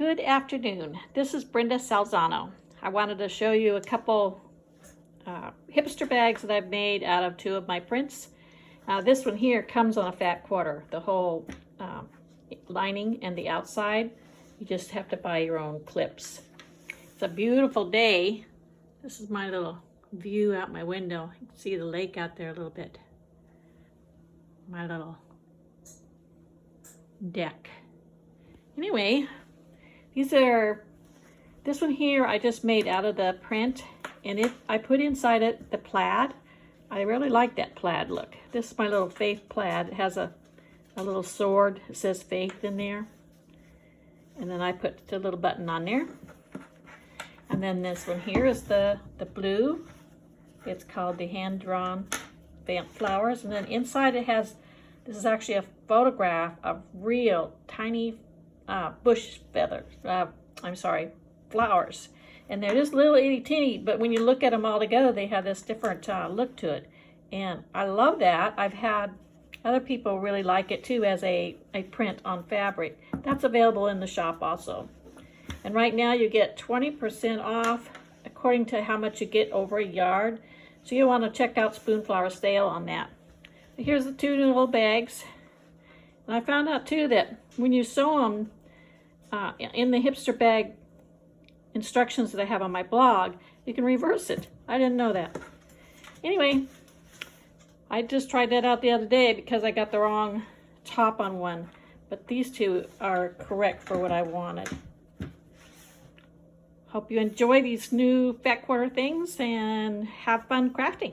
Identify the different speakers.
Speaker 1: Good afternoon. This is Brenda Salzano. I wanted to show you a couple hipster bags that I've made out of two of my prints. This one here comes on a fat quarter, the whole lining and the outside. You just have to buy your own clips. It's a beautiful day. This is my little view out my window. You can see the lake out there a little bit. My little deck. Anyway, this one here I just made out of the print, and I put inside it the plaid. I really like that plaid look. This is my little Faith plaid. It has a little sword. It says Faith in there. And then I put the little button on there. And then this one here is the blue. It's called the hand-drawn flowers. And then inside it has, this is actually a photograph of real tiny bush feathers. Flowers. And they're just little itty teeny, but when you look at them all together, they have this different look to it. And I love that. I've had other people really like it too as a print on fabric. That's available in the shop also. And right now you get 20% off according to how much you get over a yard. So you want to check out Spoonflower sale on that. Here's the two little bags. And I found out too that when you sew them in the hipster bag instructions that I have on my blog, you can reverse it. I didn't know that. Anyway, I just tried that out the other day because I got the wrong top on one. But these two are correct for what I wanted. Hope you enjoy these new fat quarter things and have fun crafting.